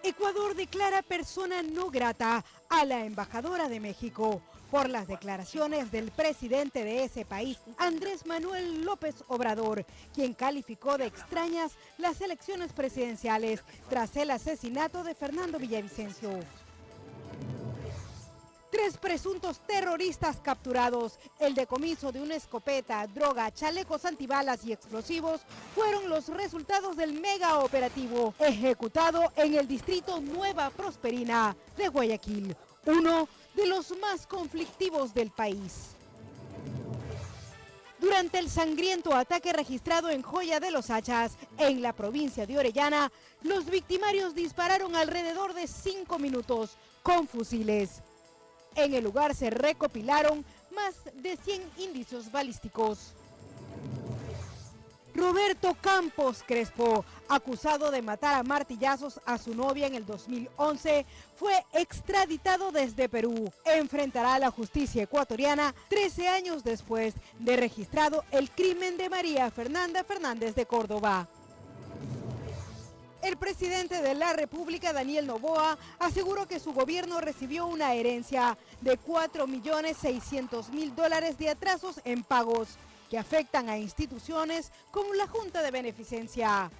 Ecuador declara persona no grata a la embajadora de México por las declaraciones del presidente de ese país, Andrés Manuel López Obrador, quien calificó de extrañas las elecciones presidenciales tras el asesinato de Fernando Villavicencio. 3 presuntos terroristas capturados, el decomiso de una escopeta, droga, chalecos antibalas y explosivos fueron los resultados del mega operativo ejecutado en el distrito Nueva Prosperina de Guayaquil, uno de los más conflictivos del país. Durante el sangriento ataque registrado en Joya de los Hachas, en la provincia de Orellana, los victimarios dispararon alrededor de 5 minutos con fusiles. En el lugar se recopilaron más de 100 indicios balísticos. Roberto Campos Crespo, acusado de matar a martillazos a su novia en el 2011, fue extraditado desde Perú. Enfrentará a la justicia ecuatoriana 13 años después de registrado el crimen de María Fernanda Fernández de Córdoba. El presidente de la República, Daniel Noboa, aseguró que su gobierno recibió una herencia de $4.600.000 de atrasos en pagos que afectan a instituciones como la Junta de Beneficencia.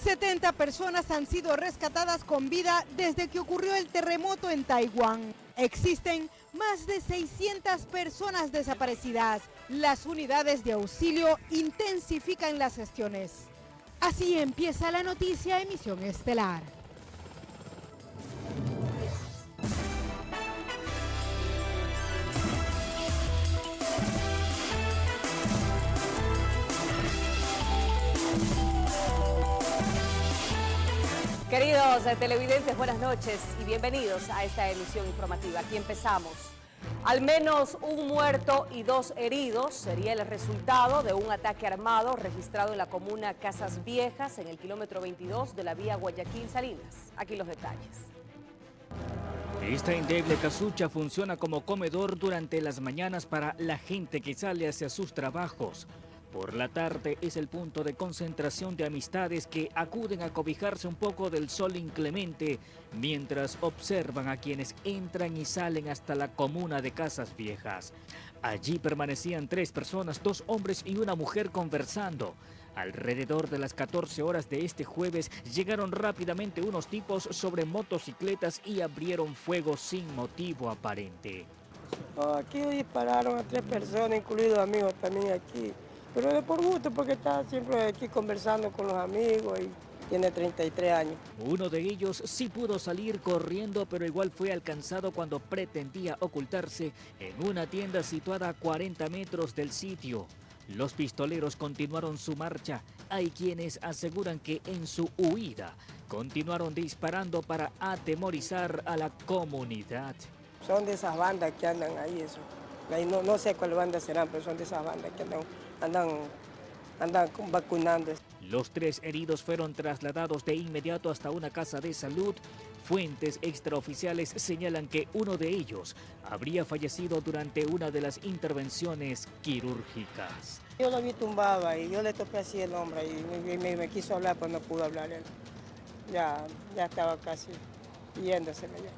70 personas han sido rescatadas con vida desde que ocurrió el terremoto en Taiwán. Existen más de 600 personas desaparecidas. Las unidades de auxilio intensifican las gestiones. Así empieza la noticia Emisión Estelar. Queridos televidentes, buenas noches y bienvenidos a esta emisión informativa. Aquí empezamos. Al menos un muerto y 2 heridos sería el resultado de un ataque armado registrado en la comuna Casas Viejas, en el kilómetro 22 de la vía Guayaquil-Salinas. Aquí los detalles. Esta endeble casucha funciona como comedor durante las mañanas para la gente que sale hacia sus trabajos. Por la tarde es el punto de concentración de amistades que acuden a cobijarse un poco del sol inclemente mientras observan a quienes entran y salen hasta la comuna de Casas Viejas. Allí permanecían 3 personas, 2 hombres y una mujer conversando. Alrededor de las 14 horas de este jueves llegaron rápidamente unos tipos sobre motocicletas y abrieron fuego sin motivo aparente. Aquí dispararon a 3 personas, incluidos amigos también aquí. Pero es por gusto, porque está siempre aquí conversando con los amigos y tiene 33 años. Uno de ellos sí pudo salir corriendo, pero igual fue alcanzado cuando pretendía ocultarse en una tienda situada a 40 metros del sitio. Los pistoleros continuaron su marcha. Hay quienes aseguran que en su huida continuaron disparando para atemorizar a la comunidad. Son de esas bandas que andan ahí, eso. Ahí no sé cuál banda serán, pero son de esas bandas que andan vacunando. Los 3 heridos fueron trasladados de inmediato hasta una casa de salud. Fuentes extraoficiales señalan que uno de ellos habría fallecido durante una de las intervenciones quirúrgicas. Yo lo vi tumbado ahí, yo le toqué así el hombro y me quiso hablar, pero no pudo hablar él. Ya estaba casi yéndoseme ya.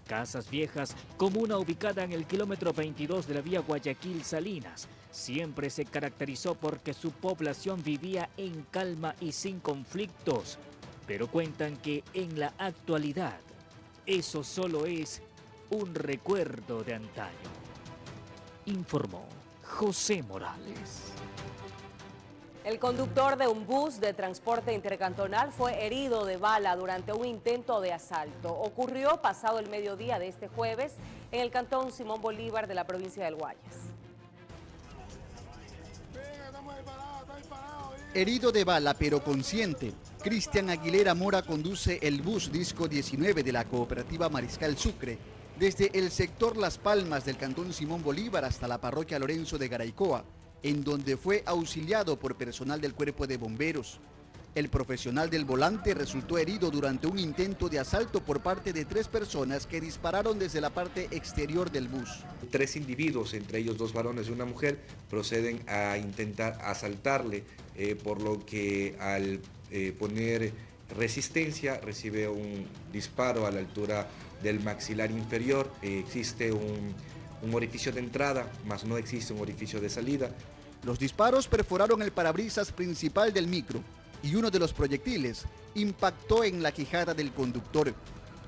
Casas Viejas, comuna ubicada en el kilómetro 22 de la vía Guayaquil-Salinas, siempre se caracterizó porque su población vivía en calma y sin conflictos, pero cuentan que en la actualidad eso solo es un recuerdo de antaño. Informó José Morales. El conductor de un bus de transporte intercantonal fue herido de bala durante un intento de asalto. Ocurrió pasado el mediodía de este jueves en el cantón Simón Bolívar de la provincia del Guayas. Herido de bala pero consciente, Cristian Aguilera Mora conduce el bus Disco 19 de la cooperativa Mariscal Sucre desde el sector Las Palmas del cantón Simón Bolívar hasta la parroquia Lorenzo de Garaycoa, en donde fue auxiliado por personal del cuerpo de bomberos. El profesional del volante resultó herido durante un intento de asalto por parte de 3 personas que dispararon desde la parte exterior del bus. 3 individuos, entre ellos 2 varones y una mujer, proceden a intentar asaltarle, por lo que al poner resistencia, recibe un disparo a la altura del maxilar inferior, existe un orificio de entrada, mas no existe un orificio de salida. Los disparos perforaron el parabrisas principal del micro y uno de los proyectiles impactó en la quijada del conductor.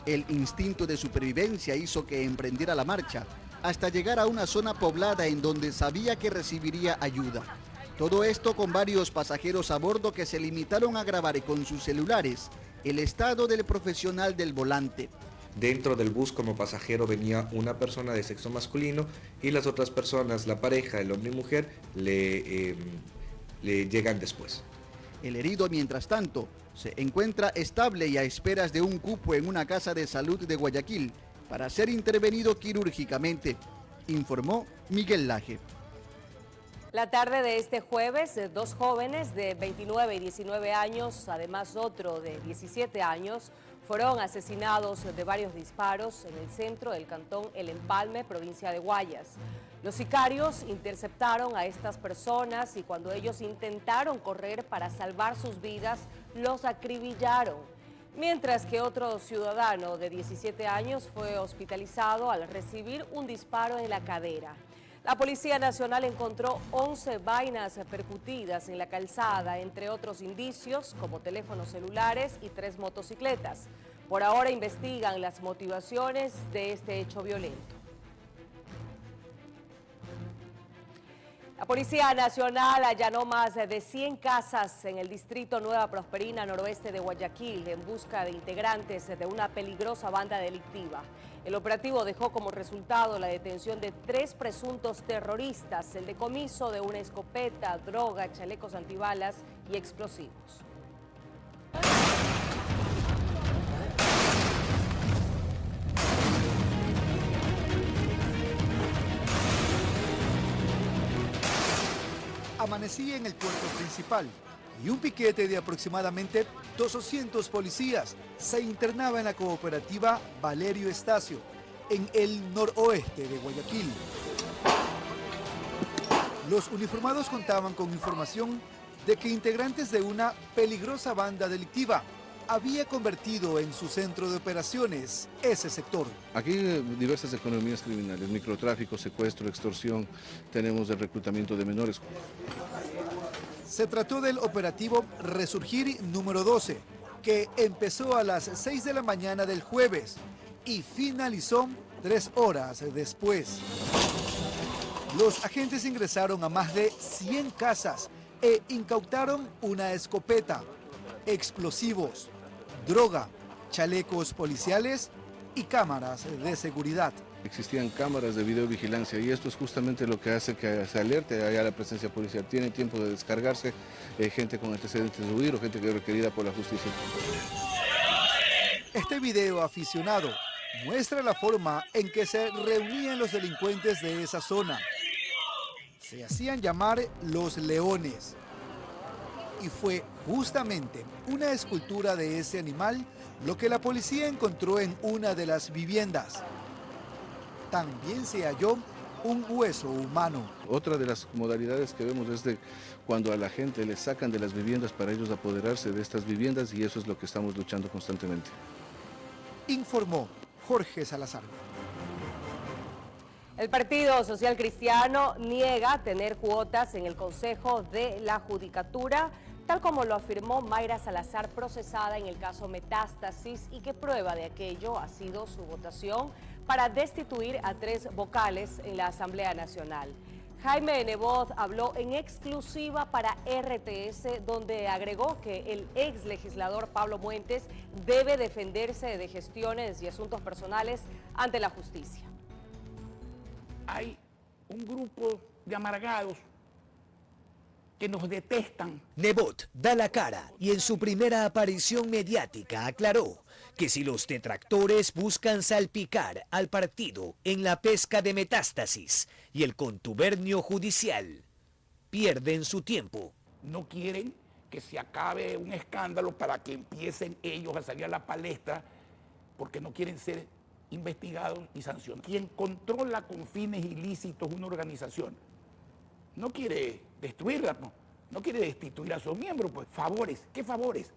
El instinto de supervivencia hizo que emprendiera la marcha hasta llegar a una zona poblada en donde sabía que recibiría ayuda. Todo esto con varios pasajeros a bordo que se limitaron a grabar con sus celulares el estado del profesional del volante. Dentro del bus como pasajero venía una persona de sexo masculino y las otras personas, la pareja, el hombre y mujer, le llegan después. El herido, mientras tanto, se encuentra estable y a esperas de un cupo en una casa de salud de Guayaquil para ser intervenido quirúrgicamente, informó Miguel Laje. La tarde de este jueves, dos jóvenes de 29 y 19 años, además otro de 17 años, fueron asesinados de varios disparos en el centro del cantón El Empalme, provincia de Guayas. Los sicarios interceptaron a estas personas y cuando ellos intentaron correr para salvar sus vidas, los acribillaron. Mientras que otro ciudadano de 17 años fue hospitalizado al recibir un disparo en la cadera. La Policía Nacional encontró 11 vainas percutidas en la calzada, entre otros indicios como teléfonos celulares y 3 motocicletas. Por ahora investigan las motivaciones de este hecho violento. La Policía Nacional allanó más de 100 casas en el distrito Nueva Prosperina, noroeste de Guayaquil, en busca de integrantes de una peligrosa banda delictiva. El operativo dejó como resultado la detención de 3 presuntos terroristas, el decomiso de una escopeta, droga, chalecos antibalas y explosivos. Amanecí en el puerto principal y un piquete de aproximadamente 200 policías se internaba en la cooperativa Valerio Estacio, en el noroeste de Guayaquil. Los uniformados contaban con información de que integrantes de una peligrosa banda delictiva había convertido en su centro de operaciones ese sector. Aquí diversas economías criminales, microtráfico, secuestro, extorsión, tenemos el reclutamiento de menores. Se trató del operativo Resurgir número 12, que empezó a las 6 de la mañana del jueves y finalizó 3 horas después. Los agentes ingresaron a más de 100 casas e incautaron una escopeta, explosivos, droga, chalecos policiales y cámaras de seguridad. Existían cámaras de videovigilancia y esto es justamente lo que hace que se alerte allá la presencia policial. Tienen tiempo de descargarse, gente con antecedentes de huir o gente que es requerida por la justicia. Este video aficionado muestra la forma en que se reunían los delincuentes de esa zona. Se hacían llamar los Leones. Y fue justamente una escultura de ese animal lo que la policía encontró en una de las viviendas. También se halló un hueso humano. Otra de las modalidades que vemos es de cuando a la gente le sacan de las viviendas para ellos apoderarse de estas viviendas y eso es lo que estamos luchando constantemente. Informó Jorge Salazar. El Partido Social Cristiano niega tener cuotas en el Consejo de la Judicatura, tal como lo afirmó Mayra Salazar, procesada en el caso Metástasis, y que prueba de aquello ha sido su votación para destituir a 3 vocales en la Asamblea Nacional. Jaime Nebot habló en exclusiva para RTS, donde agregó que el ex legislador Pablo Muentes debe defenderse de gestiones y asuntos personales ante la justicia. Hay un grupo de amargados que nos detestan. Nebot da la cara y en su primera aparición mediática aclaró que si los detractores buscan salpicar al partido en la pesca de Metástasis y el contubernio judicial, pierden su tiempo. No quieren que se acabe un escándalo para que empiecen ellos a salir a la palestra porque no quieren ser investigados y sancionados. Quien controla con fines ilícitos una organización no quiere destruirla, no quiere destituir a sus miembros, pues favores, ¿qué favores?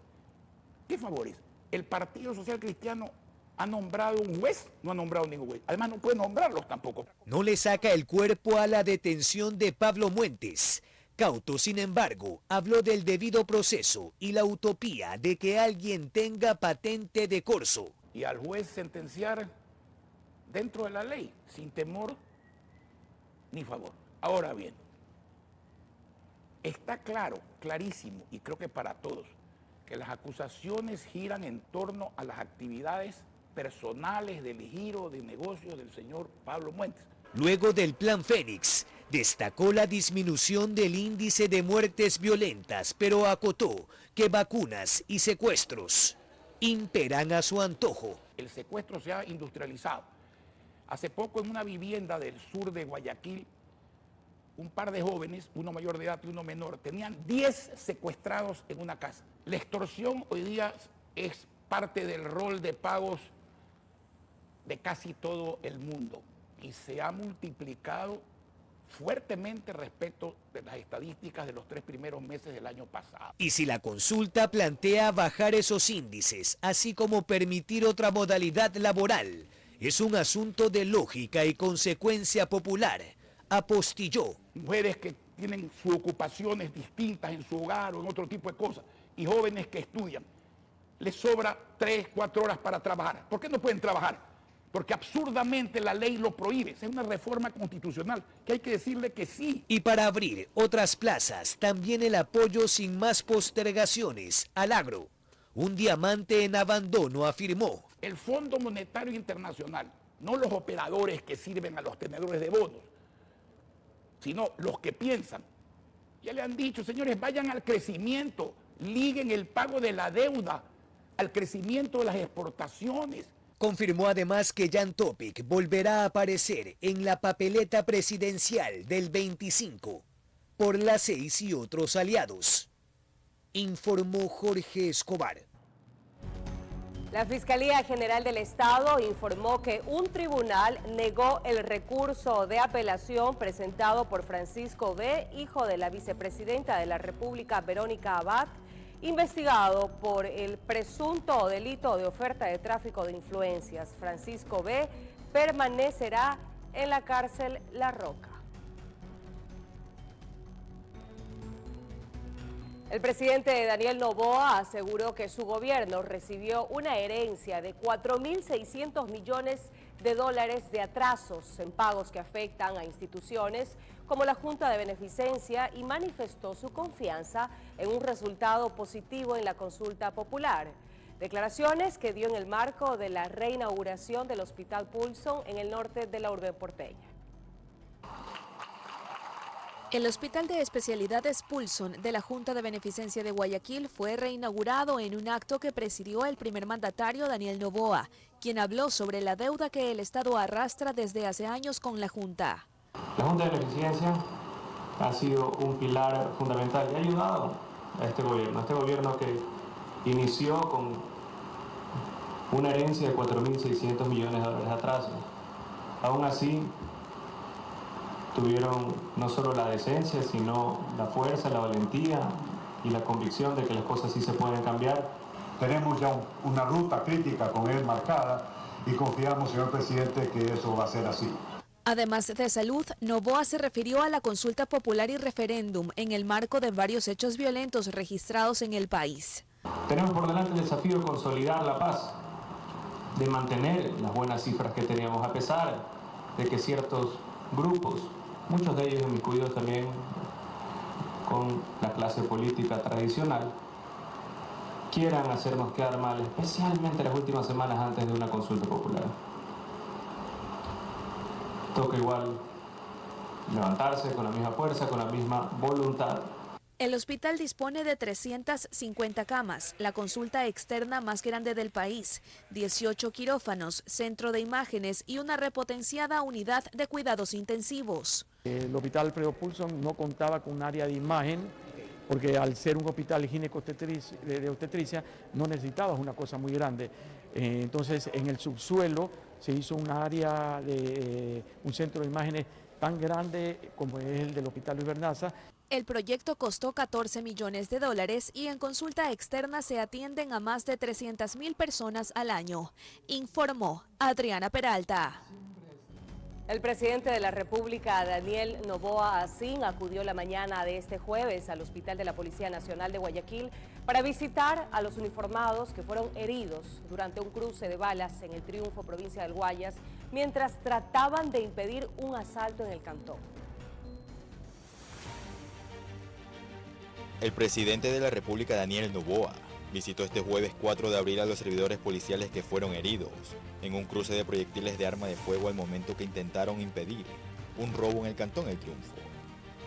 ¿Qué favores? El Partido Social Cristiano ha nombrado un juez, no ha nombrado ningún juez. Además no puede nombrarlos tampoco. No le saca el cuerpo a la detención de Pablo Muentes. Cauto, sin embargo, habló del debido proceso y la utopía de que alguien tenga patente de corso. Y al juez sentenciar dentro de la ley, sin temor ni favor. Ahora bien, está claro, clarísimo, y creo que para todos, que las acusaciones giran en torno a las actividades personales del giro de negocios del señor Pablo Muentes. Luego del Plan Fénix, destacó la disminución del índice de muertes violentas, pero acotó que vacunas y secuestros imperan a su antojo. El secuestro se ha industrializado. Hace poco en una vivienda del sur de Guayaquil, un par de jóvenes, uno mayor de edad y uno menor, tenían 10 secuestrados en una casa. La extorsión hoy día es parte del rol de pagos de casi todo el mundo y se ha multiplicado fuertemente respecto de las estadísticas de los 3 primeros meses del año pasado. Y si la consulta plantea bajar esos índices, así como permitir otra modalidad laboral, es un asunto de lógica y consecuencia popular, apostilló. Mujeres que tienen sus ocupaciones distintas en su hogar o en otro tipo de cosas, y jóvenes que estudian, les sobra 3, 4 horas para trabajar. ¿Por qué no pueden trabajar? Porque absurdamente la ley lo prohíbe. Es una reforma constitucional que hay que decirle que sí. Y para abrir otras plazas, también el apoyo sin más postergaciones al agro. Un diamante en abandono, afirmó. El Fondo Monetario Internacional, no los operadores que sirven a los tenedores de bonos, sino los que piensan. Ya le han dicho, señores, vayan al crecimiento, liguen el pago de la deuda al crecimiento de las exportaciones. Confirmó además que Jan Topic volverá a aparecer en la papeleta presidencial del 25 por la 6 y otros aliados. Informó Jorge Escobar. La Fiscalía General del Estado informó que un tribunal negó el recurso de apelación presentado por Francisco B., hijo de la vicepresidenta de la República, Verónica Abad, investigado por el presunto delito de oferta de tráfico de influencias. Francisco B. permanecerá en la cárcel La Roca. El presidente Daniel Noboa aseguró que su gobierno recibió una herencia de 4.600 millones de dólares de atrasos en pagos que afectan a instituciones como la Junta de Beneficencia y manifestó su confianza en un resultado positivo en la consulta popular. Declaraciones que dio en el marco de la reinauguración del Hospital Pulson en el norte de la urbe porteña. El Hospital de Especialidades Pulson de la Junta de Beneficencia de Guayaquil fue reinaugurado en un acto que presidió el primer mandatario Daniel Noboa, quien habló sobre la deuda que el Estado arrastra desde hace años con la Junta. La Junta de Beneficencia ha sido un pilar fundamental y ha ayudado a este gobierno que inició con una herencia de 4.600 millones de dólares de atraso. Aún así, tuvieron no solo la decencia, sino la fuerza, la valentía y la convicción de que las cosas sí se pueden cambiar. Tenemos ya una ruta crítica con él marcada y confiamos, señor presidente, que eso va a ser así. Además de salud, Noboa se refirió a la consulta popular y referéndum en el marco de varios hechos violentos registrados en el país. Tenemos por delante el desafío de consolidar la paz, de mantener las buenas cifras que teníamos a pesar de que ciertos grupos, muchos de ellos inmiscuidos también con la clase política tradicional, quieran hacernos quedar mal, especialmente las últimas semanas antes de una consulta popular. Toca igual levantarse con la misma fuerza, con la misma voluntad. El hospital dispone de 350 camas, la consulta externa más grande del país, 18 quirófanos, centro de imágenes y una repotenciada unidad de cuidados intensivos. El hospital Alfredo Pulson no contaba con un área de imagen, porque al ser un hospital de obstetricia no necesitabas una cosa muy grande. Entonces en el subsuelo se hizo un área de un centro de imágenes tan grande como es el del Hospital Luis Bernaza. El proyecto costó 14 millones de dólares y en consulta externa se atienden a más de 300.000 personas al año, informó Adriana Peralta. El presidente de la República, Daniel Noboa Asín, acudió la mañana de este jueves al Hospital de la Policía Nacional de Guayaquil para visitar a los uniformados que fueron heridos durante un cruce de balas en el Triunfo, provincia del Guayas, mientras trataban de impedir un asalto en el cantón. El presidente de la República, Daniel Noboa, visitó este jueves 4 de abril a los servidores policiales que fueron heridos en un cruce de proyectiles de arma de fuego al momento que intentaron impedir un robo en el Cantón El Triunfo.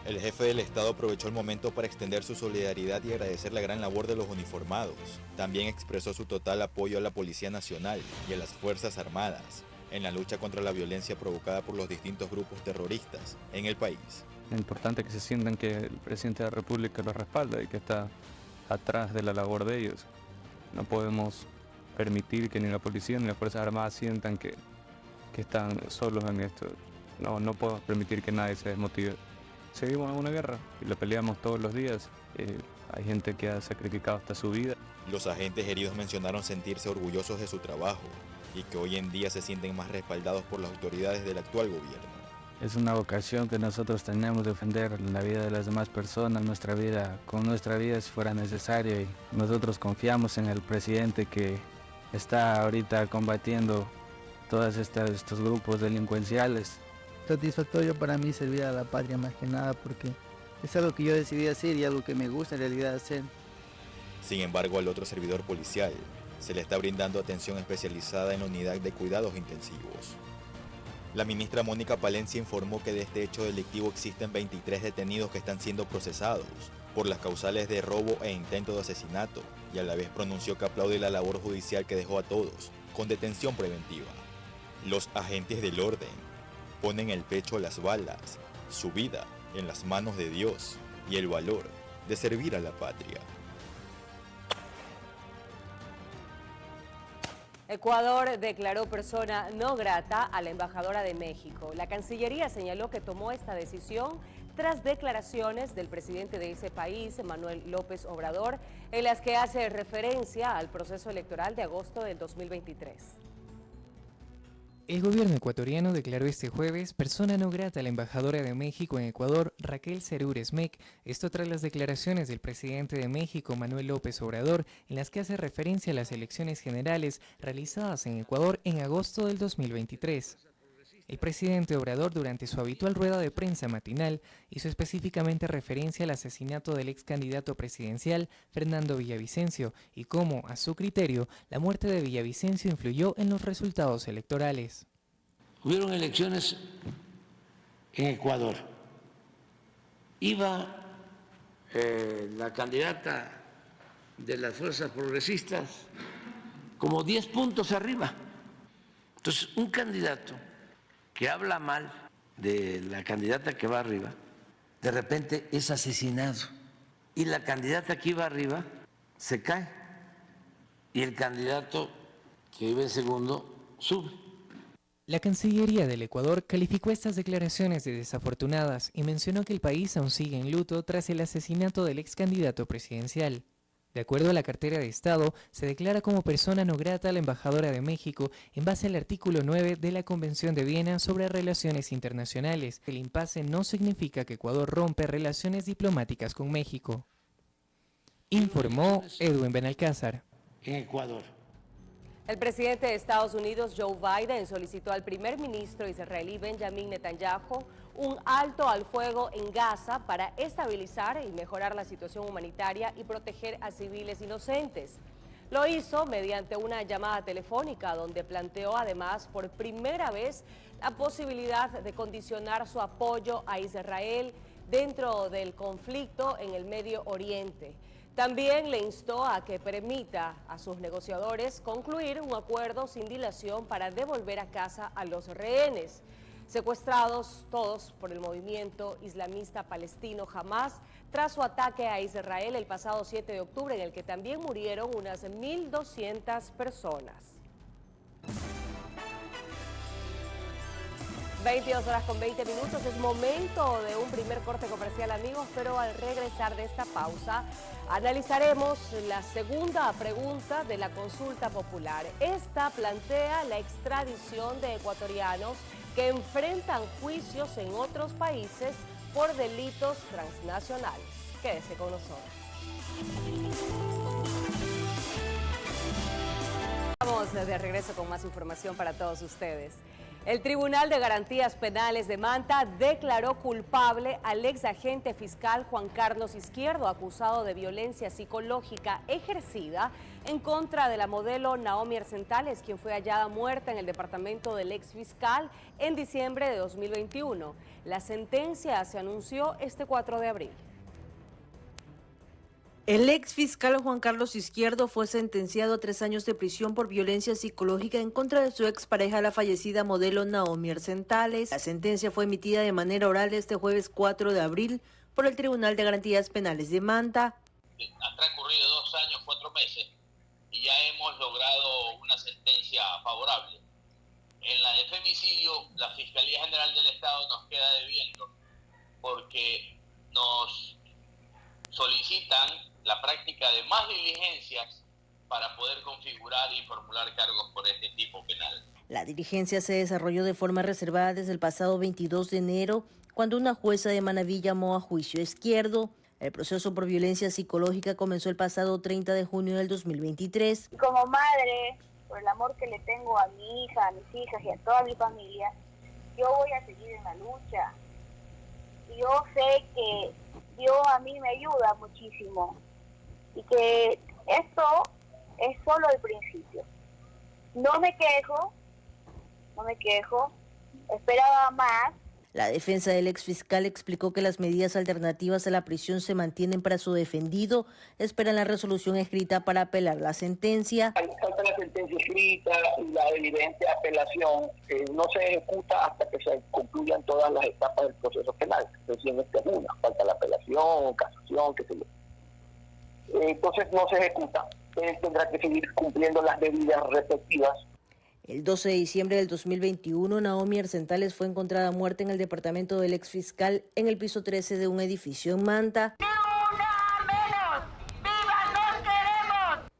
El jefe del Estado aprovechó el momento para extender su solidaridad y agradecer la gran labor de los uniformados. También expresó su total apoyo a la Policía Nacional y a las Fuerzas Armadas en la lucha contra la violencia provocada por los distintos grupos terroristas en el país. Es importante que se sientan que el presidente de la República los respalda y que está atrás de la labor de ellos. No podemos permitir que ni la policía ni las Fuerzas Armadas sientan que están solos en esto. No podemos permitir que nadie se desmotive. Seguimos en una guerra y la peleamos todos los días. Hay gente que ha sacrificado hasta su vida. Los agentes heridos mencionaron sentirse orgullosos de su trabajo y que hoy en día se sienten más respaldados por las autoridades del actual gobierno. Es una vocación que nosotros tenemos, defender la vida de las demás personas, nuestra vida, con nuestra vida si fuera necesario. Y nosotros confiamos en el presidente que está ahorita combatiendo todos estos grupos delincuenciales. Satisfactorio para mí servir a la patria más que nada porque es algo que yo decidí hacer y algo que me gusta en realidad hacer. Sin embargo, al otro servidor policial se le está brindando atención especializada en la unidad de cuidados intensivos. La ministra Mónica Palencia informó que de este hecho delictivo existen 23 detenidos que están siendo procesados por las causales de robo e intento de asesinato y a la vez pronunció que aplaude la labor judicial que dejó a todos con detención preventiva. Los agentes del orden ponen el pecho a las balas, su vida en las manos de Dios y el valor de servir a la patria. Ecuador declaró persona no grata a la embajadora de México. La Cancillería señaló que tomó esta decisión tras declaraciones del presidente de ese país, Manuel López Obrador, en las que hace referencia al proceso electoral de agosto del 2023. El gobierno ecuatoriano declaró este jueves persona no grata a la embajadora de México en Ecuador, Raquel Serúrez Meck, esto tras las declaraciones del presidente de México, Manuel López Obrador, en las que hace referencia a las elecciones generales realizadas en Ecuador en agosto del 2023. El presidente Obrador, durante su habitual rueda de prensa matinal, hizo específicamente referencia al asesinato del ex candidato presidencial Fernando Villavicencio y cómo, a su criterio, la muerte de Villavicencio influyó en los resultados electorales. Hubieron elecciones en Ecuador. Iba la candidata de las fuerzas progresistas como 10 puntos arriba. Entonces, un candidato que habla mal de la candidata que va arriba, de repente es asesinado y la candidata que iba arriba se cae y el candidato que iba en segundo sube. La Cancillería del Ecuador calificó estas declaraciones de desafortunadas y mencionó que el país aún sigue en luto tras el asesinato del ex candidato presidencial. De acuerdo a la cartera de Estado, se declara como persona no grata a la embajadora de México en base al artículo 9 de la Convención de Viena sobre Relaciones Internacionales. El impasse no significa que Ecuador rompe relaciones diplomáticas con México. Informó Edwin Benalcázar. En Ecuador. El presidente de Estados Unidos, Joe Biden, solicitó al primer ministro israelí Benjamin Netanyahu un alto al fuego en Gaza para estabilizar y mejorar la situación humanitaria y proteger a civiles inocentes. Lo hizo mediante una llamada telefónica donde planteó además por primera vez la posibilidad de condicionar su apoyo a Israel dentro del conflicto en el Medio Oriente. También le instó a que permita a sus negociadores concluir un acuerdo sin dilación para devolver a casa a los rehenes, secuestrados todos por el movimiento islamista palestino Hamas, tras su ataque a Israel el pasado 7 de octubre, en el que también murieron unas 1.200 personas. 22 horas con 20 minutos, es momento de un primer corte comercial, amigos, pero al regresar de esta pausa analizaremos la segunda pregunta de la consulta popular. Esta plantea la extradición de ecuatorianos que enfrentan juicios en otros países por delitos transnacionales. Quédese con nosotros. Vamos de regreso con más información para todos ustedes. El Tribunal de Garantías Penales de Manta declaró culpable al ex agente fiscal Juan Carlos Izquierdo, acusado de violencia psicológica ejercida en contra de la modelo Naomi Arzentales, quien fue hallada muerta en el departamento del ex fiscal en diciembre de 2021. La sentencia se anunció este 4 de abril. El ex fiscal Juan Carlos Izquierdo fue sentenciado a 3 años de prisión por violencia psicológica en contra de su expareja, la fallecida modelo Naomi Arzentales. La sentencia fue emitida de manera oral este jueves 4 de abril por el Tribunal de Garantías Penales de Manta. Han transcurrido 2 años, 4 meses y ya hemos logrado una sentencia favorable. En la de femicidio, la Fiscalía General del Estado nos queda debiendo porque nos solicitan la práctica de más diligencias para poder configurar y formular cargos por este tipo penal. La diligencia se desarrolló de forma reservada desde el pasado 22 de enero, cuando una jueza de Manabí llamó a juicio a Izquierdo. El proceso por violencia psicológica comenzó el pasado 30 de junio del 2023. Como madre, por el amor que le tengo a mi hija, a mis hijas y a toda mi familia, yo voy a seguir en la lucha. Y yo sé que Dios a mí me ayuda muchísimo y que esto es solo el principio. No me quejo, esperaba más. La defensa del exfiscal explicó que las medidas alternativas a la prisión se mantienen para su defendido. Esperan la resolución escrita para apelar la sentencia. Falta la sentencia escrita y la evidente apelación no se ejecuta hasta que se concluyan todas las etapas del proceso penal. Recién esta es una, falta la apelación, casación, qué sé yo. Entonces no se ejecuta. Él tendrá que seguir cumpliendo las medidas respectivas. El 12 de diciembre del 2021, Naomi Arzentales fue encontrada muerta en el departamento del exfiscal en el piso 13 de un edificio en Manta.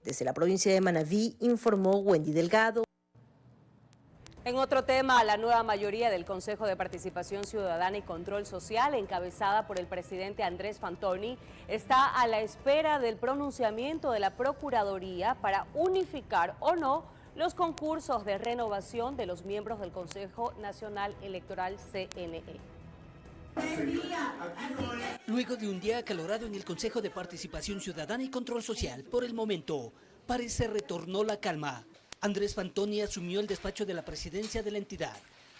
Desde la provincia de Manabí, informó Wendy Delgado. En otro tema, la nueva mayoría del Consejo de Participación Ciudadana y Control Social, encabezada por el presidente Andrés Fantoni, está a la espera del pronunciamiento de la Procuraduría para unificar o no los concursos de renovación de los miembros del Consejo Nacional Electoral CNE. Luego de un día acalorado en el Consejo de Participación Ciudadana y Control Social, por el momento, parece retornó la calma. Andrés Fantoni asumió el despacho de la presidencia de la entidad,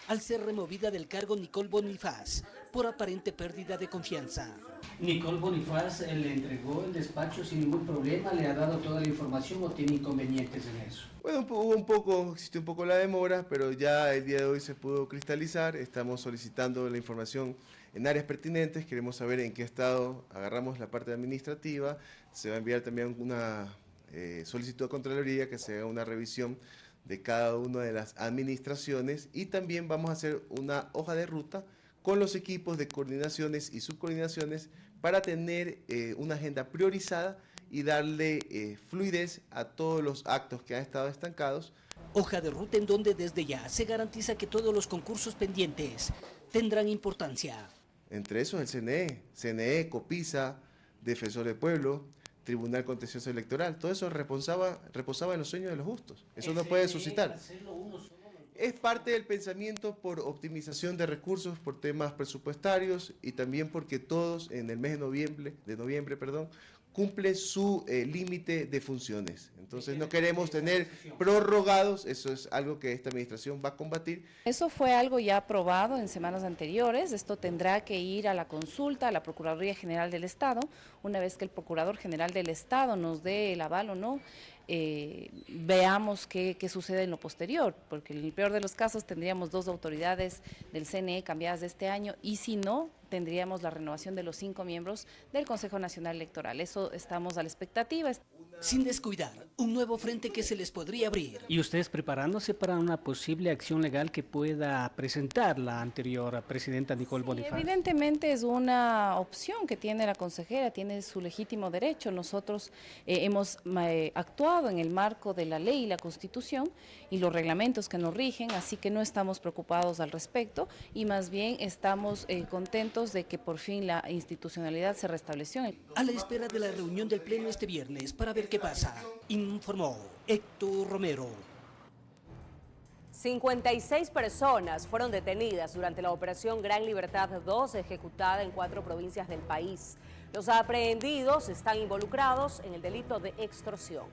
al ser removida del cargo Nicole Bonifaz, por aparente pérdida de confianza. Nicole Bonifaz le entregó el despacho sin ningún problema, le ha dado toda la información o tiene inconvenientes en eso. Bueno, existió un poco la demora, pero ya el día de hoy se pudo cristalizar. Estamos solicitando la información en áreas pertinentes, queremos saber en qué estado agarramos la parte administrativa. Se va a enviar también una solicitud a Contraloría que se haga una revisión de cada una de las administraciones y también vamos a hacer una hoja de ruta con los equipos de coordinaciones y subcoordinaciones para tener una agenda priorizada y darle fluidez a todos los actos que han estado estancados. Hoja de ruta en donde desde ya se garantiza que todos los concursos pendientes tendrán importancia. Entre esos el CNE, COPISA, Defensor del Pueblo, Tribunal Contencioso Electoral, todo eso reposaba en los sueños de los justos. Eso no puede suscitar. Es parte del pensamiento por optimización de recursos, por temas presupuestarios y también porque todos en el mes de noviembre, cumplen su límite de funciones. Entonces no queremos tener prorrogados, eso es algo que esta administración va a combatir. Eso fue algo ya aprobado en semanas anteriores, esto tendrá que ir a la consulta a la Procuraduría General del Estado, una vez que el Procurador General del Estado nos dé el aval o no, veamos qué sucede en lo posterior, porque en el peor de los casos tendríamos 2 autoridades del CNE cambiadas de este año y si no, tendríamos la renovación de los 5 miembros del Consejo Nacional Electoral. Eso estamos a la expectativa. Sin descuidar un nuevo frente que se les podría abrir. ¿Y ustedes preparándose para una posible acción legal que pueda presentar la anterior presidenta Nicole Bonifaz? Evidentemente es una opción que tiene la consejera, tiene su legítimo derecho. Nosotros hemos actuado en el marco de la ley y la Constitución y los reglamentos que nos rigen, así que no estamos preocupados al respecto y más bien estamos contentos de que por fin la institucionalidad se restableció. A la espera de la reunión del Pleno este viernes para ver qué pasa, informó Héctor Romero. 56 personas fueron detenidas durante la operación Gran Libertad 2 ejecutada en 4 provincias del país. Los aprehendidos están involucrados en el delito de extorsión.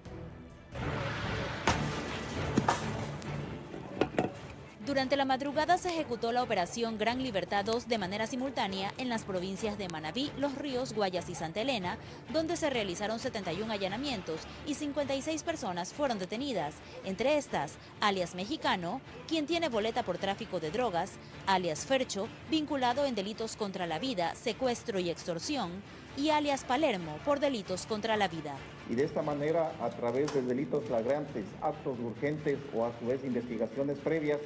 Durante la madrugada se ejecutó la operación Gran Libertad 2 de manera simultánea en las provincias de Manabí, Los Ríos, Guayas y Santa Elena, donde se realizaron 71 allanamientos y 56 personas fueron detenidas. Entre estas, alias Mexicano, quien tiene boleta por tráfico de drogas, alias Fercho, vinculado en delitos contra la vida, secuestro y extorsión, y alias Palermo, por delitos contra la vida. Y de esta manera, a través de delitos flagrantes, actos urgentes o a su vez investigaciones previas,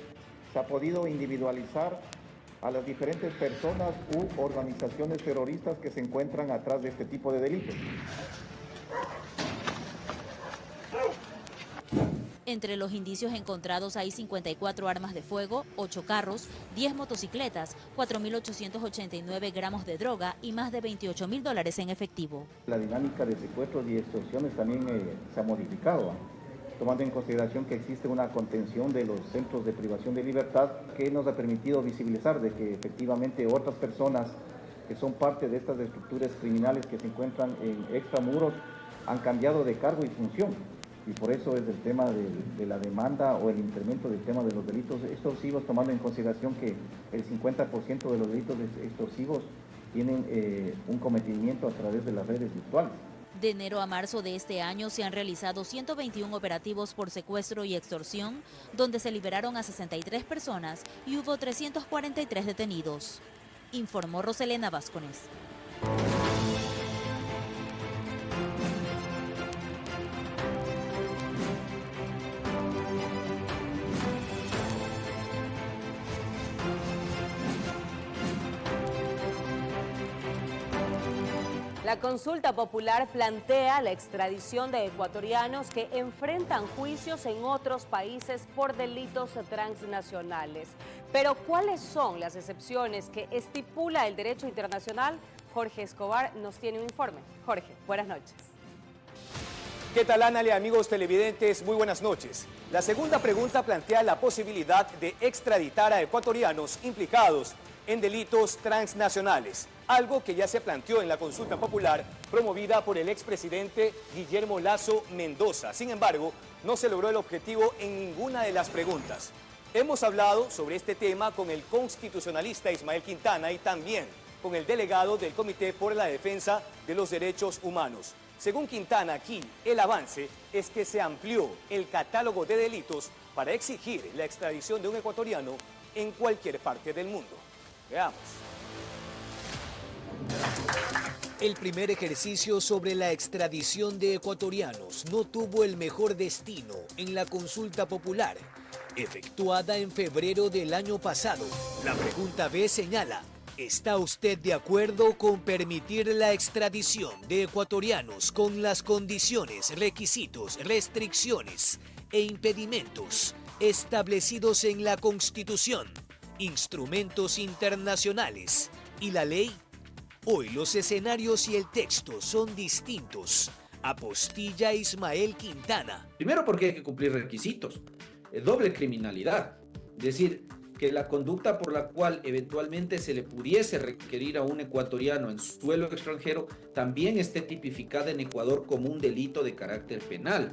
se ha podido individualizar a las diferentes personas u organizaciones terroristas que se encuentran atrás de este tipo de delitos. Entre los indicios encontrados hay 54 armas de fuego, 8 carros, 10 motocicletas, 4.889 gramos de droga y más de $28.000 en efectivo. La dinámica de secuestros y extorsiones también se ha modificado, tomando en consideración que existe una contención de los centros de privación de libertad que nos ha permitido visibilizar de que efectivamente otras personas que son parte de estas estructuras criminales que se encuentran en extramuros han cambiado de cargo y función. Y por eso es el tema de la demanda o el incremento del tema de los delitos extorsivos, tomando en consideración que el 50% de los delitos extorsivos tienen un cometimiento a través de las redes virtuales. De enero a marzo de este año se han realizado 121 operativos por secuestro y extorsión, donde se liberaron a 63 personas y hubo 343 detenidos. Informó Roselena Vázquez. La consulta popular plantea la extradición de ecuatorianos que enfrentan juicios en otros países por delitos transnacionales. Pero ¿cuáles son las excepciones que estipula el derecho internacional? Jorge Escobar nos tiene un informe. Jorge, buenas noches. ¿Qué tal, Ángel, amigos televidentes? Muy buenas noches. La segunda pregunta plantea la posibilidad de extraditar a ecuatorianos implicados en delitos transnacionales, algo que ya se planteó en la consulta popular promovida por el expresidente Guillermo Lasso Mendoza. Sin embargo, no se logró el objetivo en ninguna de las preguntas. Hemos hablado sobre este tema con el constitucionalista Ismael Quintana y también con el delegado del Comité por la Defensa de los Derechos Humanos. Según Quintana, aquí el avance es que se amplió el catálogo de delitos para exigir la extradición de un ecuatoriano en cualquier parte del mundo. Veamos. El primer ejercicio sobre la extradición de ecuatorianos no tuvo el mejor destino en la consulta popular, efectuada en febrero del año pasado. La pregunta B señala: ¿está usted de acuerdo con permitir la extradición de ecuatorianos con las condiciones, requisitos, restricciones e impedimentos establecidos en la Constitución, instrumentos internacionales y la ley? Hoy los escenarios y el texto son distintos. Apostilla Ismael Quintana. Primero, porque hay que cumplir requisitos. Doble criminalidad. Es decir, que la conducta por la cual eventualmente se le pudiese requerir a un ecuatoriano en suelo extranjero también esté tipificada en Ecuador como un delito de carácter penal.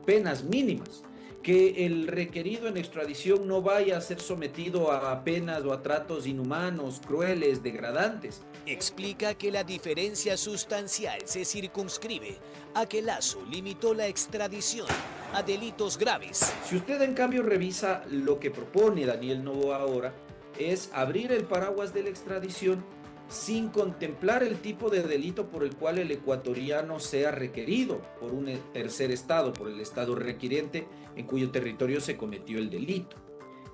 Penas mínimas. Que el requerido en extradición no vaya a ser sometido a penas o a tratos inhumanos, crueles, degradantes. Explica que la diferencia sustancial se circunscribe a que Lasso limitó la extradición a delitos graves. Si usted en cambio revisa lo que propone Daniel Noboa ahora, es abrir el paraguas de la extradición sin contemplar el tipo de delito por el cual el ecuatoriano sea requerido por un tercer estado, por el estado requiriente en cuyo territorio se cometió el delito.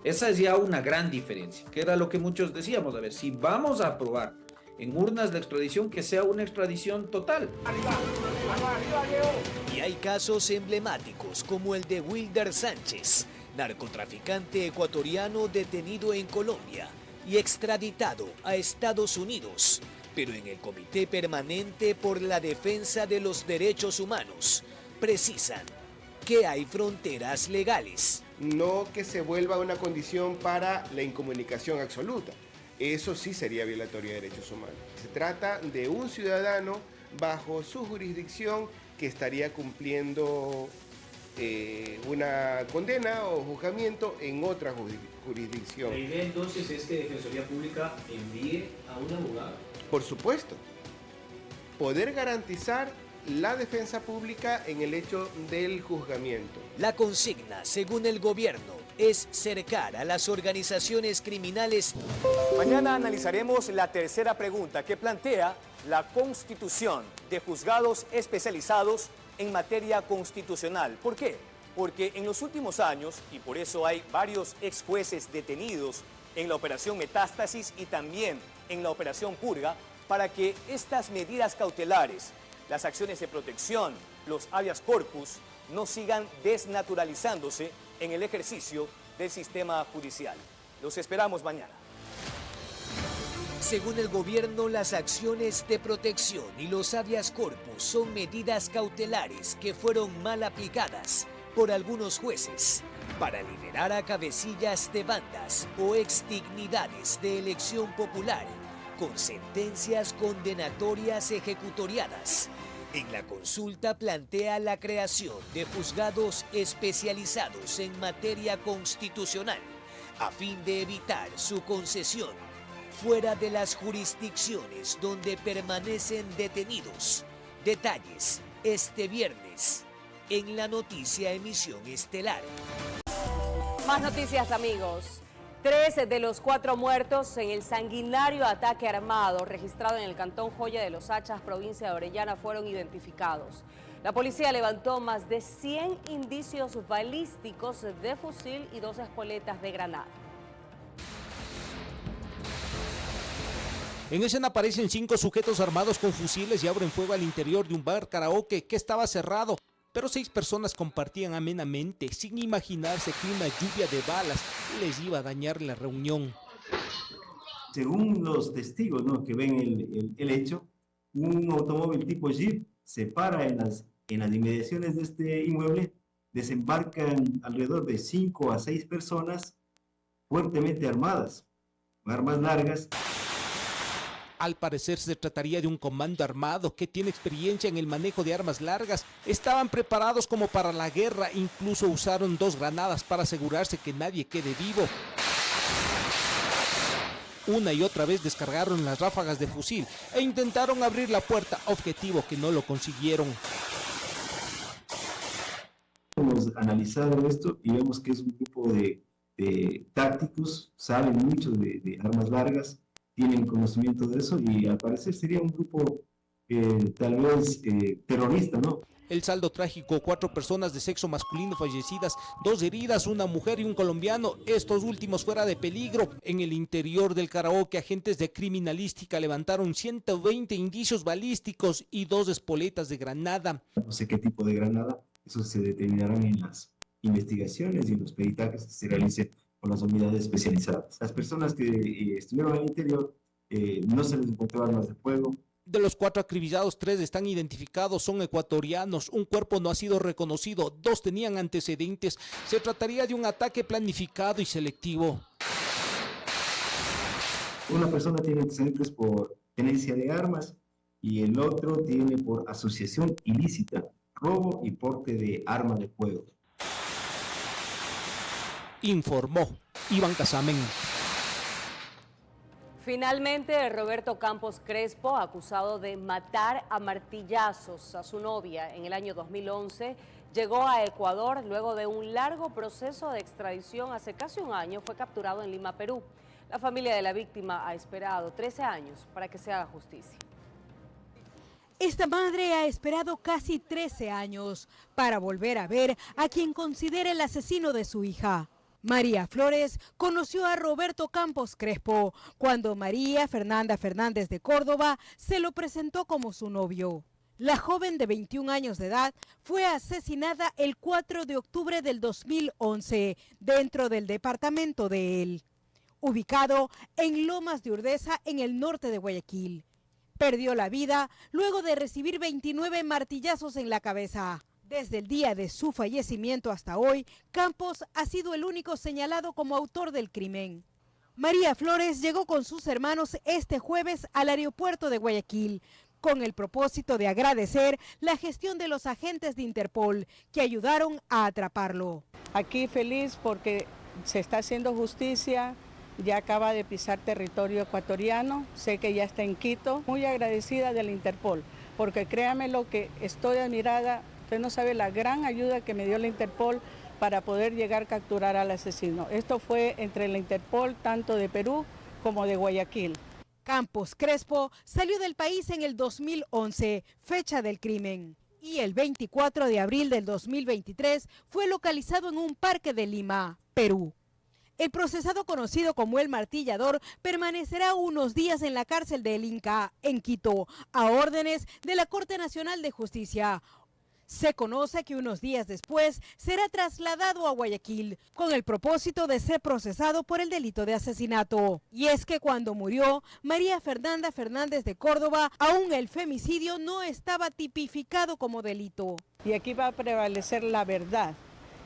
Esa es ya una gran diferencia, que era lo que muchos decíamos. A ver, si vamos a aprobar en urnas la extradición, que sea una extradición total. Y hay casos emblemáticos como el de Wilder Sánchez, narcotraficante ecuatoriano detenido en Colombia y extraditado a Estados Unidos, pero en el Comité Permanente por la Defensa de los Derechos Humanos precisan que hay fronteras legales. No que se vuelva una condición para la incomunicación absoluta. Eso sí sería violatorio de derechos humanos. Se trata de un ciudadano bajo su jurisdicción que estaría cumpliendo una condena o juzgamiento en otra jurisdicción. La idea entonces es que Defensoría Pública envíe a un abogado. Por supuesto. Poder garantizar la defensa pública en el hecho del juzgamiento. La consigna, según el gobierno, es cercar a las organizaciones criminales. Mañana analizaremos la tercera pregunta que plantea la constitución de juzgados especializados en materia constitucional. ¿Por qué? Porque en los últimos años, y por eso hay varios ex jueces detenidos en la operación Metástasis y también en la operación Purga, para que estas medidas cautelares, las acciones de protección, los habeas corpus, no sigan desnaturalizándose en el ejercicio del sistema judicial. Los esperamos mañana. Según el gobierno, las acciones de protección y los habeas corpus son medidas cautelares que fueron mal aplicadas por algunos jueces para liberar a cabecillas de bandas o exdignidades de elección popular con sentencias condenatorias ejecutoriadas. En la consulta plantea la creación de juzgados especializados en materia constitucional a fin de evitar su concesión fuera de las jurisdicciones donde permanecen detenidos. Detalles este viernes en la noticia Emisión Estelar. Más noticias, amigos. 3 de los 4 muertos en el sanguinario ataque armado registrado en el cantón Joya de los Hachas, provincia de Orellana, fueron identificados. La policía levantó más de 100 indicios balísticos de fusil y 2 espoletas de granada. En escena aparecen 5 sujetos armados con fusiles y abren fuego al interior de un bar karaoke que estaba cerrado. Pero 6 personas compartían amenamente, sin imaginarse que una lluvia de balas les iba a dañar la reunión. Según los testigos, ¿no?, que ven el hecho, un automóvil tipo Jeep se para en las inmediaciones de este inmueble, desembarcan alrededor de 5 a 6 personas fuertemente armadas, con armas largas. Al parecer se trataría de un comando armado que tiene experiencia en el manejo de armas largas. Estaban preparados como para la guerra, incluso usaron 2 granadas para asegurarse que nadie quede vivo. Una y otra vez descargaron las ráfagas de fusil e intentaron abrir la puerta, objetivo que no lo consiguieron. Hemos analizado esto y vemos que es un grupo de tácticos, saben mucho de armas largas, tienen conocimiento de eso y al parecer sería un grupo tal vez terrorista, ¿no? El saldo trágico, 4 personas de sexo masculino fallecidas, 2 heridas, una mujer y un colombiano, estos últimos fuera de peligro. En el interior del karaoke, agentes de criminalística levantaron 120 indicios balísticos y 2 espoletas de granada. No sé qué tipo de granada, eso se determinarán en las investigaciones y en los peritajes que se realicen por las unidades especializadas. Las personas que estuvieron al interior no se les encontró armas de fuego. De los 4 acribillados, 3 están identificados, son ecuatorianos, un cuerpo no ha sido reconocido, 2 tenían antecedentes. Se trataría de un ataque planificado y selectivo. Una persona tiene antecedentes por tenencia de armas y el otro tiene por asociación ilícita, robo y porte de arma de fuego. Informó Iván Casamen. Finalmente, Roberto Campos Crespo, acusado de matar a martillazos a su novia en el año 2011, llegó a Ecuador luego de un largo proceso de extradición. Hace casi un año fue capturado en Lima, Perú. La familia de la víctima ha esperado 13 años para que se haga justicia. Esta madre ha esperado casi 13 años para volver a ver a quien considera el asesino de su hija. María Flores conoció a Roberto Campos Crespo cuando María Fernanda Fernández de Córdoba se lo presentó como su novio. La joven de 21 años de edad fue asesinada el 4 de octubre del 2011 dentro del departamento de él, ubicado en Lomas de Urdesa, en el norte de Guayaquil. Perdió la vida luego de recibir 29 martillazos en la cabeza. Desde el día de su fallecimiento hasta hoy, Campos ha sido el único señalado como autor del crimen. María Flores llegó con sus hermanos este jueves al aeropuerto de Guayaquil, con el propósito de agradecer la gestión de los agentes de Interpol que ayudaron a atraparlo. Aquí feliz porque se está haciendo justicia. Ya acaba de pisar territorio ecuatoriano, sé que ya está en Quito. Muy agradecida del Interpol, porque créame lo que estoy admirada. Usted no sabe la gran ayuda que me dio la Interpol para poder llegar a capturar al asesino. Esto fue entre la Interpol, tanto de Perú como de Guayaquil. Campos Crespo salió del país en el 2011, fecha del crimen. Y el 24 de abril del 2023 fue localizado en un parque de Lima, Perú. El procesado, conocido como el Martillador, permanecerá unos días en la cárcel del Inca, en Quito, a órdenes de la Corte Nacional de Justicia. Se conoce que unos días después será trasladado a Guayaquil con el propósito de ser procesado por el delito de asesinato. Y es que cuando murió María Fernanda Fernández de Córdoba, aún el femicidio no estaba tipificado como delito. Y aquí va a prevalecer la verdad.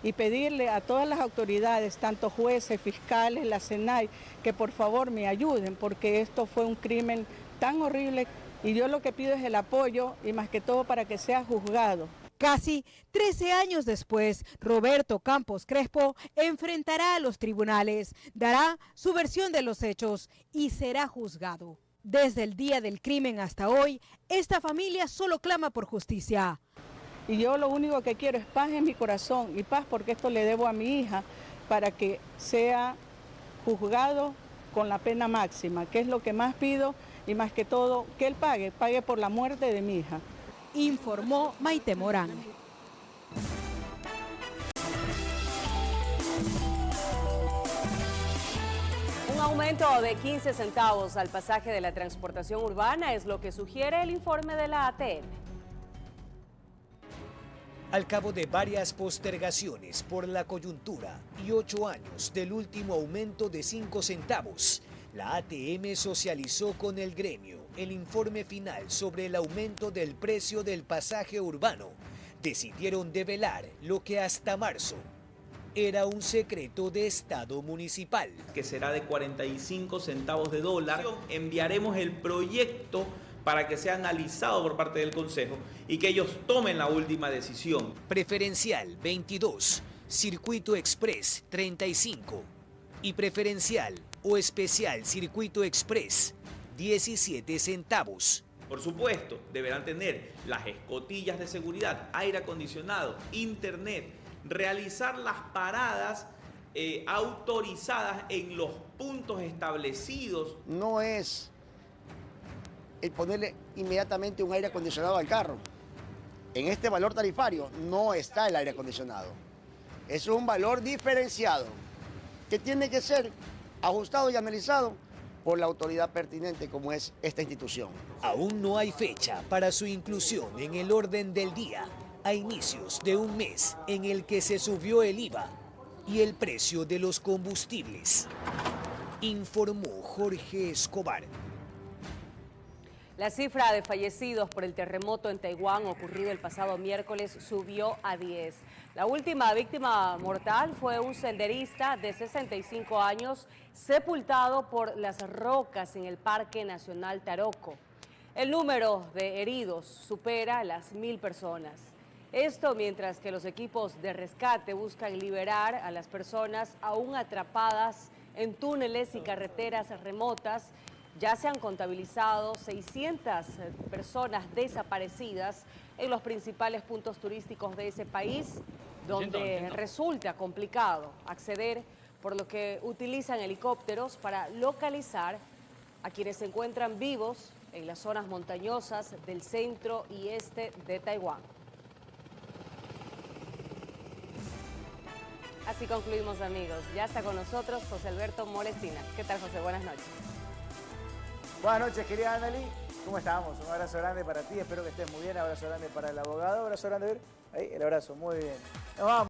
Y pedirle a todas las autoridades, tanto jueces, fiscales, la SENAI, que por favor me ayuden, porque esto fue un crimen tan horrible y yo lo que pido es el apoyo y más que todo para que sea juzgado. Casi 13 años después, Roberto Campos Crespo enfrentará a los tribunales, dará su versión de los hechos y será juzgado. Desde el día del crimen hasta hoy, esta familia solo clama por justicia. Y yo lo único que quiero es paz en mi corazón y paz porque esto le debo a mi hija para que sea juzgado con la pena máxima, que es lo que más pido y más que todo que él pague por la muerte de mi hija. Informó Maite Morán. Un aumento de 15 centavos al pasaje de la transportación urbana es lo que sugiere el informe de la ATM. Al cabo de varias postergaciones por la coyuntura y 8 años del último aumento de 5 centavos, la ATM socializó con el gremio el informe final sobre el aumento del precio del pasaje urbano. Decidieron develar lo que hasta marzo era un secreto de Estado municipal. Que será de 45 centavos de dólar. Enviaremos el proyecto para que sea analizado por parte del Consejo y que ellos tomen la última decisión. Preferencial 22, Circuito Express 35 y preferencial o especial Circuito Express 17 centavos. Por supuesto, deberán tener las escotillas de seguridad, aire acondicionado, internet, realizar las paradas autorizadas en los puntos establecidos. No es el ponerle inmediatamente un aire acondicionado al carro. En este valor tarifario no está el aire acondicionado. Es un valor diferenciado que tiene que ser ajustado y analizado por la autoridad pertinente como es esta institución. Aún no hay fecha para su inclusión en el orden del día a inicios de un mes en el que se subió el IVA y el precio de los combustibles, informó Jorge Escobar. La cifra de fallecidos por el terremoto en Taiwán ocurrido el pasado miércoles subió a 10. La última víctima mortal fue un senderista de 65 años sepultado por las rocas en el Parque Nacional Taroko. El número de heridos supera las 1000 personas. Esto mientras que los equipos de rescate buscan liberar a las personas aún atrapadas en túneles y carreteras remotas. Ya se han contabilizado 600 personas desaparecidas en los principales puntos turísticos de ese país, donde resulta complicado acceder por lo que utilizan helicópteros para localizar a quienes se encuentran vivos en las zonas montañosas del centro y este de Taiwán. Así concluimos, amigos. Ya está con nosotros José Alberto Molestina. ¿Qué tal, José? Buenas noches. Buenas noches, querida Anneli. ¿Cómo estamos? Un abrazo grande para ti. Espero que estés muy bien. Abrazo grande para el abogado. Abrazo grande. Ahí, el abrazo. Muy bien. Nos vamos.